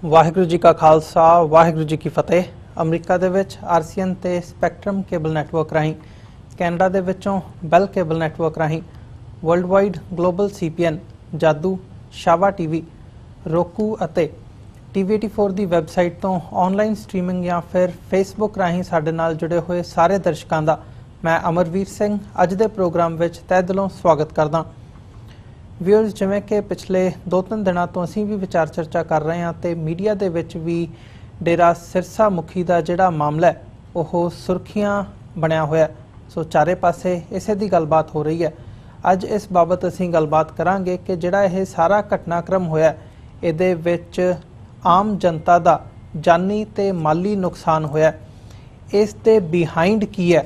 ਵਾਹਿਗੁਰੂ ਜੀ ਕਾ ਖਾਲਸਾ ਵਾਹਿਗੁਰੂ ਜੀ ਕੀ ਫਤਿਹ। ਅਮਰੀਕਾ ਦੇ ਵਿੱਚ ਆਰਸੀਐਨ ਤੇ ਸਪੈਕਟਰਮ ਕੇਬਲ ਨੈਟਵਰਕ ਰਾਹੀਂ, ਕੈਨੇਡਾ ਦੇ ਵਿੱਚੋਂ ਬੈਲ ਕੇਬਲ ਨੈਟਵਰਕ ਰਾਹੀਂ, ਵਰਲਡ ਵਾਈਡ ਗਲੋਬਲ ਸੀਪੀਐਨ, ਜਾਦੂ, ਸ਼ਾਵਾ ਟੀਵੀ, ਰੋਕੂ ਅਤੇ TV84 ਦੀ ਵੈਬਸਾਈਟ ਤੋਂ ਆਨਲਾਈਨ ਸਟ੍ਰੀਮਿੰਗ ਜਾਂ ਫਿਰ ਫੇਸਬੁੱਕ ਰਾਹੀਂ ਸਾਡੇ ਨਾਲ ਜੁੜੇ ਹੋਏ ਸਾਰੇ ਦਰਸ਼ਕਾਂ ਦਾ ਮੈਂ ਅਮਰਵੀਰ ਸਿੰਘ ਅੱਜ ਦੇ ਪ੍ਰੋਗਰਾਮ ਵਿੱਚ ਤਹਿ ਦਿਲੋਂ ਸਵਾਗਤ ਕਰਦਾ। ਵਿਊਅਰਸ, ਜਿਵੇਂ ਕਿ ਪਿਛਲੇ 2-3 ਦਿਨਾਂ ਤੋਂ ਅਸੀਂ ਵੀ ਵਿਚਾਰ ਚਰਚਾ ਕਰ ਰਹੇ ਹਾਂ ਤੇ ਮੀਡੀਆ ਦੇ ਵਿੱਚ ਵੀ ਡੇਰਾ ਸਿਰਸਾ ਮੁਖੀ ਦਾ ਜਿਹੜਾ ਮਾਮਲਾ ਹੈ ਉਹ ਸੁਰਖੀਆਂ ਬਣਿਆ ਹੋਇਆ, ਸੋ ਚਾਰੇ ਪਾਸੇ ਇਸੇ ਦੀ ਗੱਲਬਾਤ ਹੋ ਰਹੀ ਹੈ। ਅੱਜ ਇਸ ਬਾਬਤ ਅਸੀਂ ਗੱਲਬਾਤ ਕਰਾਂਗੇ ਕਿ ਜਿਹੜਾ ਇਹ ਸਾਰਾ ਘਟਨਾਕ੍ਰਮ ਹੋਇਆ ਇਹਦੇ ਵਿੱਚ ਆਮ ਜਨਤਾ ਦਾ ਜਾਨੀ ਤੇ ਮਾਲੀ ਨੁਕਸਾਨ ਹੋਇਆ, ਇਸ ਦੇ ਬਿਹਾਈਂਡ ਕੀ ਹੈ।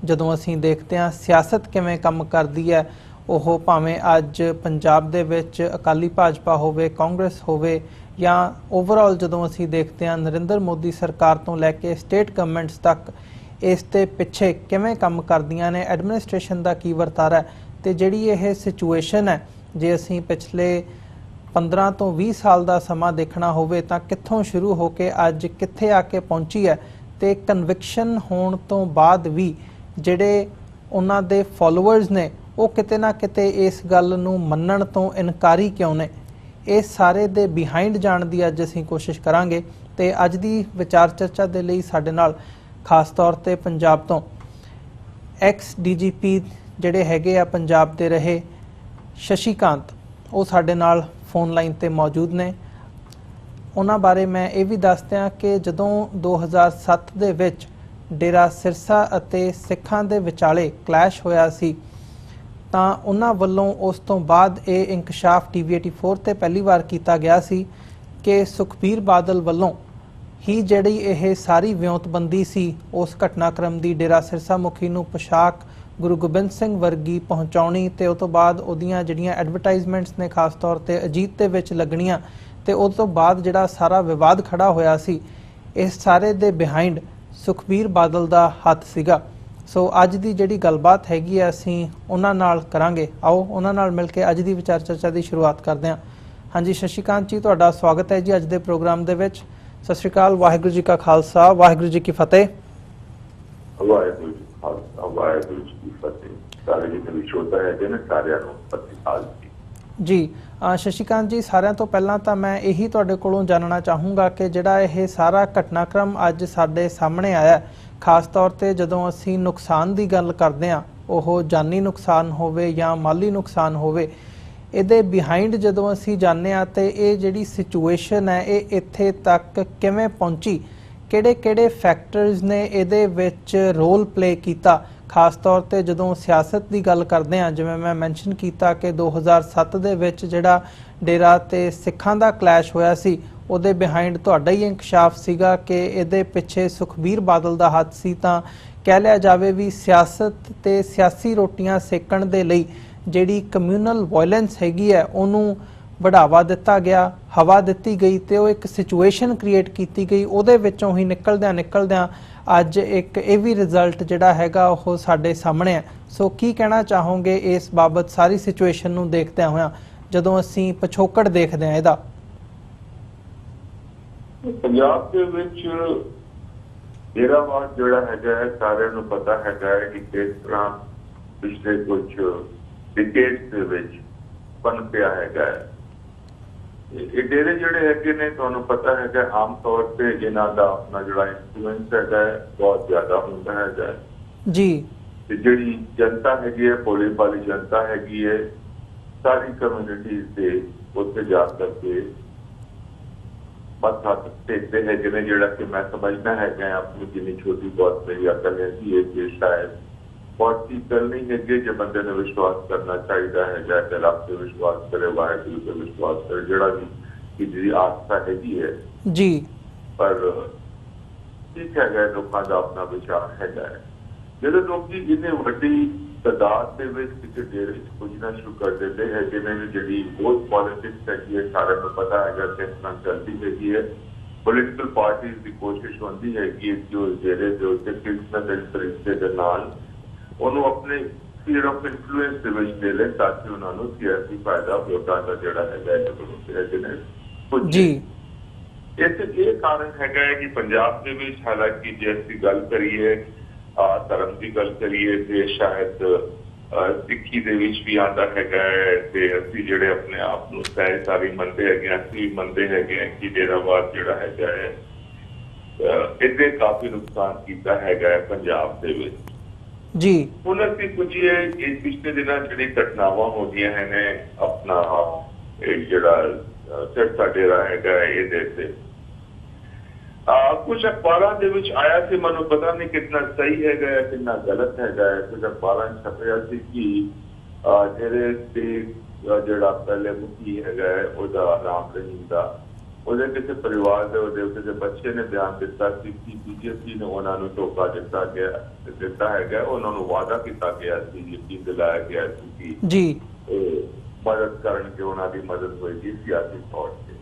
ਜਦੋਂ ਅਸੀਂ ਦੇਖਦੇ ਹਾਂ ਸਿਆਸਤ ਕਿਵੇਂ ਕੰਮ ਕਰਦੀ ਹੈ, ਉਹ ਭਾਵੇਂ ਅੱਜ ਪੰਜਾਬ ਦੇ ਵਿੱਚ ਅਕਾਲੀ ਭਾਜਪਾ ਹੋਵੇ, ਕਾਂਗਰਸ ਹੋਵੇ ਜਾਂ ਓਵਰਆਲ ਜਦੋਂ ਅਸੀਂ ਦੇਖਦੇ ਹਾਂ ਨਰਿੰਦਰ ਮੋਦੀ ਸਰਕਾਰ ਤੋਂ ਲੈ ਕੇ ਸਟੇਟ ਗਵਰਨਮੈਂਟਸ ਤੱਕ ਇਸ ਦੇ ਪਿੱਛੇ ਕਿਵੇਂ ਕੰਮ ਕਰਦੀਆਂ ਨੇ, ਐਡਮਿਨਿਸਟ੍ਰੇਸ਼ਨ ਦਾ ਕੀ ਵਰਤਾਰਾ ਹੈ ਤੇ ਜਿਹੜੀ ਇਹ ਸਿਚੁਏਸ਼ਨ ਹੈ, ਜੇ ਅਸੀਂ ਪਿਛਲੇ 15 ਤੋਂ 20 ਸਾਲ ਦਾ ਸਮਾਂ ਦੇਖਣਾ ਹੋਵੇ ਤਾਂ ਕਿੱਥੋਂ ਸ਼ੁਰੂ ਹੋ ਕੇ ਅੱਜ ਕਿੱਥੇ ਆ ਕੇ ਪਹੁੰਚੀ ਹੈ ਤੇ ਕਨਵਿਕਸ਼ਨ ਹੋਣ ਤੋਂ ਬਾਅਦ ਵੀ ਜਿਹੜੇ ਉਹਨਾਂ ਦੇ ਫੋਲੋਅਰਸ ਨੇ ਉਹ ਕਿਤੇ ਨਾ ਕਿਤੇ ਇਸ ਗੱਲ ਨੂੰ ਮੰਨਣ ਤੋਂ ਇਨਕਾਰੀ ਕਿਉਂ ਨੇ, ਇਸ ਸਾਰੇ ਦੇ ਬਿਹਾਈਂਡ ਜਾਣ ਦੀ ਅੱਜ ਅਸੀਂ ਕੋਸ਼ਿਸ਼ ਕਰਾਂਗੇ। ਤੇ ਅੱਜ ਦੀ ਵਿਚਾਰ ਚਰਚਾ ਦੇ ਲਈ ਸਾਡੇ ਨਾਲ ਖਾਸ ਤੌਰ ਤੇ ਪੰਜਾਬ ਤੋਂ ਐਕਸ DGP ਜਿਹੜੇ ਹੈਗੇ ਆ ਪੰਜਾਬ ਦੇ ਰਹੇ ਸ਼ਸ਼ੀਕਾਂਤ, ਉਹ ਸਾਡੇ ਨਾਲ ਫੋਨ ਲਾਈਨ ਤੇ ਮੌਜੂਦ ਨੇ। ਉਹਨਾਂ ਬਾਰੇ ਮੈਂ ਇਹ ਵੀ ਦੱਸ ਦਿਆਂ ਕਿ ਜਦੋਂ 2007 ਦੇ ਵਿੱਚ ਡੇਰਾ ਸਿਰਸਾ ਅਤੇ ਸਿੱਖਾਂ ਦੇ ਵਿਚਾਲੇ ਕਲੈਸ਼ ਹੋਇਆ ਸੀ ਤਾਂ ਉਹਨਾਂ ਵੱਲੋਂ ਉਸ ਤੋਂ ਬਾਅਦ ਇਹ ਇੰਕਸ਼ਾਫ TV84 ਤੇ ਪਹਿਲੀ ਵਾਰ ਕੀਤਾ ਗਿਆ ਸੀ ਕਿ ਸੁਖਬੀਰ ਬਾਦਲ ਵੱਲੋਂ ਹੀ ਜਿਹੜੀ ਇਹ ਸਾਰੀ ਵਿਉਂਤਬੰਦੀ ਸੀ ਉਸ ਘਟਨਾਕ੍ਰਮ ਦੀ, ਡੇਰਾ ਸਿਰਸਾ ਮੁਖੀ ਨੂੰ ਪੋਸ਼ਾਕ ਗੁਰੂ ਗੋਬਿੰਦ ਸਿੰਘ ਵਰਗੀ ਪਹੁੰਚਾਉਣੀ ਤੇ ਉਸ ਤੋਂ ਬਾਅਦ ਉਹਦੀਆਂ ਜਿਹੜੀਆਂ ਐਡਵਰਟਾਈਜ਼ਮੈਂਟਸ ਨੇ ਖਾਸ ਤੌਰ ਤੇ ਅਜੀਤ ਦੇ ਵਿੱਚ ਲੱਗਣੀਆਂ ਤੇ ਉਸ ਤੋਂ ਬਾਅਦ ਜਿਹੜਾ ਸਾਰਾ ਵਿਵਾਦ ਖੜਾ ਹੋਇਆ ਸੀ, ਇਸ ਸਾਰੇ ਦੇ ਬਿਹਾਈਂਡ ਸੁਖਬੀਰ ਬਾਦਲ ਦਾ ਹੱਥ ਸੀਗਾ। ਸੋ ਅੱਜ ਦੀ ਜਿਹੜੀ ਗੱਲਬਾਤ ਹੈਗੀ ਹੈ ਅਸੀਂ ਉਹਨਾਂ ਨਾਲ ਕਰਾਂਗੇ। ਆਓ ਉਹਨਾਂ ਨਾਲ ਮਿਲ ਕੇ ਅੱਜ ਦੀ ਵਿਚਾਰ ਚਰਚਾ ਦੀ ਸ਼ੁਰੂਆਤ ਕਰਦੇ ਹਾਂ। ਹਾਂਜੀ ਸ਼ਸ਼ੀਕਾਂਤ ਜੀ, ਤੁਹਾਡਾ ਸਵਾਗਤ ਹੈ ਜੀ ਅੱਜ ਦੇ ਪ੍ਰੋਗਰਾਮ ਦੇ ਵਿੱਚ। ਸਤਿ ਸ਼੍ਰੀ ਅਕਾਲ, ਵਾਹਿਗੁਰੂ ਜੀ ਕਾ ਖਾਲਸਾ ਵਾਹਿਗੁਰੂ ਜੀ ਕੀ ਫਤਿਹ। ਵਾਹਿਗੁਰੂ ਜੀ ਖਾਲਸਾ ਵਾਹਿਗੁਰੂ ਜੀ ਕੀ ਫਤਿਹ। ਸਾਰੇ ਜਿਹੜੇ ਸ਼ਰੋਤਾ ਹੈਗੇ ਨੇ ਸਾਰਿਆਂ ਨੂੰ ਸਤਿ ਸ਼੍ਰੀ ਅਕਾਲ ਜੀ। ਸ਼ਸ਼ੀਕਾਂਤ ਜੀ, ਸਾਰਿਆਂ ਤੋਂ ਪਹਿਲਾਂ ਤਾਂ ਮੈਂ ਇਹੀ ਤੁਹਾਡੇ ਕੋਲੋਂ ਜਾਣਨਾ ਚਾਹੂੰਗਾ ਕਿ ਜਿਹੜਾ ਇਹ ਸਾਰਾ ਘਟਨਾਕ੍ਰਮ ਅੱਜ ਸਾਡੇ ਸਾਹਮਣੇ ਆਇਆ, ਖਾਸ ਤੌਰ ਤੇ ਜਦੋਂ ਅਸੀਂ ਨੁਕਸਾਨ ਦੀ ਗੱਲ ਕਰਦੇ ਹਾਂ, ਉਹ ਜਾਨੀ ਨੁਕਸਾਨ ਹੋਵੇ ਜਾਂ ਮਾਲੀ ਨੁਕਸਾਨ ਹੋਵੇ, ਇਹਦੇ ਬਿਹਾਈਂਡ ਜਦੋਂ ਅਸੀਂ ਜਾਂਦੇ ਹਾਂ ਤੇ ਇਹ ਜਿਹੜੀ ਸਿਚੁਏਸ਼ਨ ਹੈ ਇਹ ਇੱਥੇ ਤੱਕ ਕਿਵੇਂ ਪਹੁੰਚੀ, ਕਿਹੜੇ ਫੈਕਟਰਸ ਨੇ ਇਹਦੇ ਵਿੱਚ ਰੋਲ ਪਲੇ ਕੀਤਾ। ਖਾਸ ਤੌਰ ਤੇ ਜਦੋਂ ਸਿਆਸਤ ਦੀ ਗੱਲ ਕਰਦੇ ਹਾਂ, ਜਿਵੇਂ ਮੈਂ ਮੈਂਸ਼ਨ ਕੀਤਾ ਕਿ 2007 ਦੇ ਵਿੱਚ ਜਿਹੜਾ ਡੇਰਾ ਤੇ ਸਿੱਖਾਂ ਦਾ ਕਲੈਸ਼ ਹੋਇਆ ਸੀ, ਉਹਦੇ ਬਿਹਾਈਂਡ ਤੁਹਾਡਾ ਹੀ ਇੰਕਸ਼ਾਫ ਸੀਗਾ ਕਿ ਇਹਦੇ ਪਿੱਛੇ ਸੁਖਬੀਰ ਬਾਦਲ ਦਾ ਹੱਥ ਸੀ। ਤਾਂ ਕਹਿ ਲਿਆ ਜਾਵੇ ਵੀ ਸਿਆਸਤ ਤੇ ਸਿਆਸੀ ਰੋਟੀਆਂ ਸੇਕਣ ਦੇ ਲਈ ਜਿਹੜੀ ਕਮਿਊਨਲ ਵਾਇਲੈਂਸ ਹੈਗੀ ਹੈ ਉਹਨੂੰ बढ़ावा दिता गया, हवा दी गई तो एक सिचुएशन क्रिएट की गई, ਉਹਦੇ ਵਿੱਚੋਂ ਹੀ ਨਿਕਲਦਿਆਂ ਅੱਜ ਇੱਕ ਇਹ ਵੀ ਰਿਜ਼ਲਟ ਜਿਹੜਾ ਹੈਗਾ ਉਹ ਸਾਡੇ ਸਾਹਮਣੇ ਹੈ। ਸੋ ਕੀ ਕਹਿਣਾ ਚਾਹੋਗੇ ਇਸ ਬਾਬਤ ਸਾਰੀ ਸਿਚੁਏਸ਼ਨ ਨੂੰ ਦੇਖਦਿਆਂ ਹੋਇਆਂ ਜਦੋਂ ਅਸੀਂ ਪਿਛੋਕੜ ਦੇਖਦੇ ਹਾਂ ਇਹਦਾ? ਪੰਜਾਬ ਦੇ ਵਿੱਚ ਡੇਰਾਵਾਦ ਜਿਹੜਾ ਹੈਗਾ ਸਾਰਿਆਂ ਨੂੰ ਪਤਾ ਹੈਗਾ ਕਿ ਕਿਸ ਤਰ੍ਹਾਂ ਪਿਛਲੇ ਕੁਝ ਡਿਕੇਡਸ ਦੇ ਵਿੱਚ ਬਣ ਪਿਆ ਹੈਗਾ। ਇਹ ਡੇਰੇ ਜਿਹੜੇ ਹੈਗੇ ਨੇ ਤੁਹਾਨੂੰ ਪਤਾ ਹੈਗਾ ਆਮ ਤੌਰ ਤੇ ਇਹਨਾਂ ਦਾ ਆਪਣਾ ਜਿਹੜਾ ਇਨਫਲੂਐਂਸ ਹੈਗਾ ਬਹੁਤ ਜ਼ਿਆਦਾ ਹੁੰਦਾ ਹੈਗਾ ਜੀ। ਤੇ ਜਿਹੜੀ ਜਨਤਾ ਹੈਗੀ ਹੈ, ਭੋਲੀ ਭਾਲੀ ਜਨਤਾ ਹੈਗੀ ਹੈ, ਸਾਰੀ ਕਮਿਊਨਿਟੀਜ਼ ਦੇ ਉੱਥੇ ਜਾ ਕਰਕੇ ਮੱਥਾ ਟੇਕਦੇ ਹੈਗੇ ਨੇ, ਜਿਹੜਾ ਕਿ ਮੈਂ ਸਮਝਦਾ ਹੈਗਾ ਆਪਣੀ ਜਿੰਨੀ ਛੋਟੀ ਬਹੁਤ ਮੇਰੀ ਅਕਲ ਹੈ ਕਿ ਸ਼ਾਇਦ बहुत सी गल नहीं है जो बंदे ने विश्वास करना चाहिए है, रब से विश्वास करे, वाहिगुरू से विश्वास करे, जड़ा भी जी आस्था हैगी है जी। पर ठीक है लोगों का अपना विचार है। जो लोग इन्हें वड्डी तादाद के किसी डेरे पुजना शुरू कर देते हैं जिन्हें जी बहुत पॉलिटिक्स हैगी है, सारे को पता है किस तरह चलती हैगी है। पोलिटिकल पार्टीज की कोशिश होती है कि उस डेरे के उत्ते किस न किस तरीके के नाल ਉਹਨੂੰ ਆਪਣੇ स्फीयर ऑफ इन्फ्लुएंस ਦੇ ਵਿੱਚ ਦੇ ਲੈ ਤਾਂ ਕਿ ਉਹਨਾਂ ਨੂੰ ਸਿਆਸੀ ਫਾਇਦਾ ਵੋਟਾਂ ਦਾ ਜਿਹੜਾ ਹੈਗਾ ਜੀ। ਇਸ ਇਹ ਕਾਰਨ ਹੈਗਾ ਹੈ ਕਿ ਪੰਜਾਬ ਦੇ ਵਿੱਚ ਹਾਲਾਂਕਿ ਜੇ ਅਸੀਂ ਗੱਲ ਕਰੀਏ ਧਰਮ ਦੀ ਗੱਲ ਕਰੀਏ ਤੇ ਸ਼ਾਇਦ ਸਿੱਖੀ ਦੇ ਵਿੱਚ ਵੀ ਆਉਂਦਾ ਹੈਗਾ ਹੈ ਤੇ ਅਸੀਂ ਜਿਹੜੇ ਆਪਣੇ ਆਪ ਨੂੰ ਸਹਿਜਧਾਰੀ ਮੰਨਦੇ ਹੈਗੇ ਅਸੀਂ ਵੀ ਮੰਨਦੇ ਹੈਗੇ ਕਿ ਡੇਰਾਵਾਦ ਜਿਹੜਾ ਹੈਗਾ ਹੈ ਇਹਦੇ ਕਾਫੀ ਨੁਕਸਾਨ ਕੀਤਾ ਹੈਗਾ ਹੈ ਪੰਜਾਬ ਦੇ ਵਿੱਚ ਜੀ। ਹੁਣ ਅਸੀਂ ਪੁੱਛੀਏ ਇਸ ਪਿਛਲੇ ਦਿਨਾਂ ਜਿਹੜੀ ਘਟਨਾਵਾਂ ਹੋ ਗਈਆਂ ਹਨ ਆਪਣਾ ਇਹ ਜਿਹੜਾ ਸਿਰਸਾ ਡੇਰਾ ਹੈਗਾ ਇਹਦੇ ਤੇ ਕੁਝ ਅਖਬਾਰਾਂ ਦੇ ਵਿੱਚ ਆਇਆ ਸੀ, ਮੈਨੂੰ ਪਤਾ ਨਹੀਂ ਕਿੰਨਾ ਸਹੀ ਹੈਗਾ ਕਿੰਨਾ ਗਲਤ ਹੈਗਾ। ਕੁਝ ਅਖਬਾਰਾਂ ਛਪਿਆ ਸੀ ਕਿ ਡੇਰੇ ਤੇ ਜਿਹੜਾ ਪਹਿਲੇ ਮੁਖੀ ਹੈਗਾ ਉਹਦਾ ਰਾਮ ਰਹੀਮ ਦਾ ਉਹਦੇ ਕਿਸੇ ਪਰਿਵਾਰ ਦੇ ਉਹਦੇ ਕਿਸੇ ਬੱਚੇ ਨੇ ਬਿਆਨ ਦਿੱਤਾ ਸੀ ਕਿ ਬੀਜੇਪੀ ਨੇ ਉਹਨਾਂ ਨੂੰ ਧੋਖਾ ਦਿੱਤਾ ਹੈਗਾ। ਉਹਨਾਂ ਨੂੰ ਵਾਅਦਾ ਕੀਤਾ ਗਿਆ ਸੀ, ਯਕੀਨ ਦਿਲਾਇਆ ਗਿਆ ਸੀ ਕਿ ਜੀ ਮਦਦ ਕਰਨਗੇ, ਉਹਨਾਂ ਦੀ ਮਦਦ ਹੋਏਗੀ ਸਿਆਸੀ ਤੌਰ ਤੇ।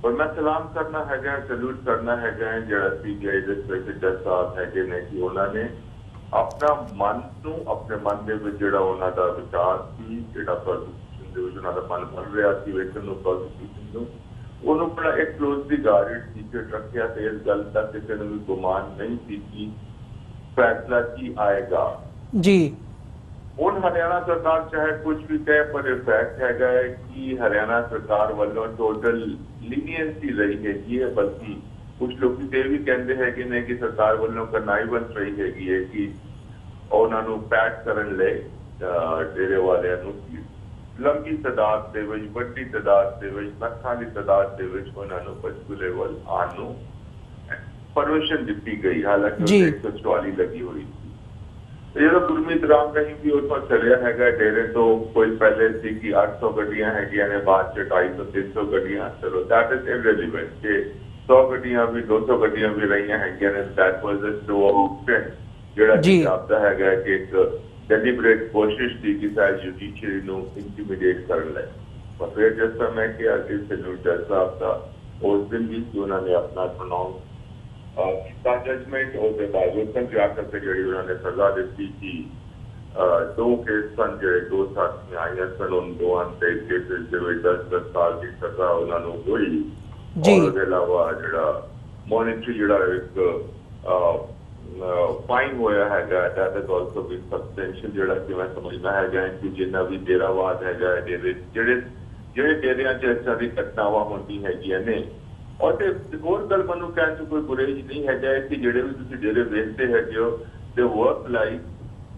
ਪਰ ਮੈਂ ਸਲਾਮ ਕਰਨਾ ਹੈਗਾ, ਸਲੂਟ ਕਰਨਾ ਹੈਗਾ ਜਿਹੜਾ ਸੀਬੀਆਈ ਦੇ ਇੰਸਪੈਕਟਰ ਸਾਹਿਬ ਹੈਗੇ ਨੇ ਕਿ ਉਹਨਾਂ ਨੇ ਆਪਣਾ ਮਨ ਨੂੰ ਆਪਣੇ ਮਨ ਦੇ ਵਿੱਚ ਜਿਹੜਾ ਉਹਨਾਂ ਦਾ ਵਿਚਾਰ ਸੀ, ਜਿਹੜਾ ਪ੍ਰੋਸੀਕਿਊਸ਼ਨ ਦੇ ਵਿੱਚ ਉਹਨਾਂ ਦਾ ਮਨ ਬਣ ਰਿਹਾ ਸੀ ਵੇਖਣ ਨੂੰ ਪ੍ਰੋਸੀਕਿਊਸ਼ਨ ਨੂੰ, ਉਹਨੂੰ ਬੜਾ ਇੱਕ ਕਲੋਜ਼ਲੀ ਗਾਰਡਡ ਸੀਕ੍ਰੇਟ ਰੱਖਿਆ ਤੇ ਇਸ ਗੱਲ ਦਾ ਕਿਸੇ ਨੂੰ ਵੀ ਗੁਮਾਨ ਨਹੀਂ ਸੀ ਕਿ ਫੈਸਲਾ ਕੀ ਆਏਗਾ। ਜੀ ਹੁਣ ਹਰਿਆਣਾ ਸਰਕਾਰ ਚਾਹੇ ਕੁਝ ਵੀ ਕਹੇ ਪਰ ਇਹ ਫੈਕਟ ਹੈਗਾ ਹੈ ਕਿ ਹਰਿਆਣਾ ਸਰਕਾਰ ਵੱਲੋਂ ਟੋਟਲ ਲੀਨੀਅੰਸੀ ਰਹੀ ਹੈਗੀ ਹੈ, ਬਲਕਿ ਕੁਝ ਲੋਕ ਇਹ ਵੀ ਕਹਿੰਦੇ ਹੈਗੇ ਨੇ ਕਿ ਸਰਕਾਰ ਵੱਲੋਂ ਕਨਾਈਵੈਂਸ ਰਹੀ ਹੈਗੀ ਹੈ ਕਿ ਉਹਨਾਂ ਨੂੰ ਪੈਕ ਕਰਨ ਲਈ ਡੇਰੇ ਵਾਲਿਆਂ ਨੂੰ ਲੰਬੀ ਤਾਦਾਦ ਦੇ ਵਿੱਚ, ਵੱਡੀ ਤਾਦਾਦ ਦੇ ਵਿੱਚ, ਲੱਖਾਂ ਦੀ ਤਾਦਾਦ ਦੇ ਵਿੱਚ ਉਹਨਾਂ ਨੂੰ ਪੰਚਕੂਲੇ ਵੱਲ ਆਉਣ ਨੂੰ ਪਰਮਿਸ਼ਨ ਦਿੱਤੀ ਗਈ, ਹਾਲਾਂਕਿ 144 ਲੱਗੀ ਹੋਈ ਸੀ। ਜਿਹੜਾ ਗੁਰਮੀਤ ਰਾਮ ਰਹੀਮ ਵੀ ਉੱਥੋਂ ਚੱਲਿਆ ਹੈਗਾ ਡੇਰੇ ਤੋਂ, ਕੋਈ ਪਹਿਲੇ ਸੀ ਕਿ 800 ਗੱਡੀਆਂ ਹੈਗੀਆਂ ਨੇ, ਬਾਅਦ ਚ 250-300 ਗੱਡੀਆਂ। ਚਲੋ ਦੈਟ ਇਜ਼ ਇਰਰੈਲੇਵੈਂਟ ਕਿ 100 ਗੱਡੀਆਂ ਵੀ 200 ਗੱਡੀਆਂ ਵੀ ਰਹੀਆਂ ਹੈਗੀਆਂ ਨੇ। That was a show off ਜਿਹੜਾ ਜਾਪਦਾ ਹੈਗਾ ਕਿ ਇੱਕ ਡੈਲੀਬਰੇਟ ਕੋਸ਼ਿਸ਼ ਸੀ ਕਿ ਸਾਰੀ ਜੁਡੀਸ਼ਰੀ ਨੂੰ ਇੰਟੀਮੀਡੇਟ ਕਰਨ ਲਈ। ਪਰ ਫਿਰ ਜਿਸ ਤਰ੍ਹਾਂ ਮੈਂ ਕਿਹਾ ਕਿ ਜੱਜ ਸਾਹਿਬ ਦਾ ਉਸ ਦਿਨ ਵੀ ਉਹਨਾਂ ਨੇ ਆਪਣਾ ਪ੍ਰੋਨਾਉਂਸ ਕੀਤਾ ਜਜਮੈਂਟ, ਉਹਦੇ ਬਾਵਜੂਦ ਜਾ ਕਰਕੇ ਜਿਹੜੀ ਉਹਨਾਂ ਨੇ ਸਜ਼ਾ ਦਿੱਤੀ ਕਿ 2 ਕੇਸ ਸਨ ਜਿਹੜੇ 2 ਸਾਥੀਆਂ ਆਈਆਂ ਸਨ, ਉਹਨਾਂ ਦੋਵਾਂ ਤੇ ਕੇਸਿਸ ਦੇ ਵਿੱਚ 10 ਸਾਲ ਦੀ ਸਜ਼ਾ ਉਹਨਾਂ ਨੂੰ ਹੋਈ। ਉਹਦੇ ਇਲਾਵਾ ਜਿਹੜਾ ਮੋਨਿਟਰੀ ਜਿਹੜਾ ਇੱਕ ਫਾਈਨ ਹੋਇਆ ਹੈਗਾ ਦੈਟ ਇਜ਼ ਆਲਸੋ ਵੀ ਸਬਸਟੈਂਸ਼ੀਅਲ, ਜਿਹੜਾ ਕਿ ਮੈਂ ਸਮਝਦਾ ਹੈਗਾ ਕਿ ਜਿੰਨਾ ਵੀ ਡੇਰਾਵਾਦ ਹੈਗਾ ਜਿਹੜੇ ਡੇਰਿਆਂ 'ਚ ਇਸ ਤਰ੍ਹਾਂ ਦੀ ਘਟਨਾਵਾਂ ਹੁੰਦੀ ਹੈਗੀਆਂ ਨੇ। ਔਰ ਤੇ ਹੋਰ ਗੱਲ ਮੈਨੂੰ ਕਹਿਣ 'ਚ ਕੋਈ ਬੁਰਾਈ ਨਹੀਂ ਹੈਗਾ ਕਿ ਜਿਹੜੇ ਵੀ ਤੁਸੀਂ ਡੇਰੇ ਵੇਚਦੇ ਹੈਗੇ ਹੋ ਦੇ work like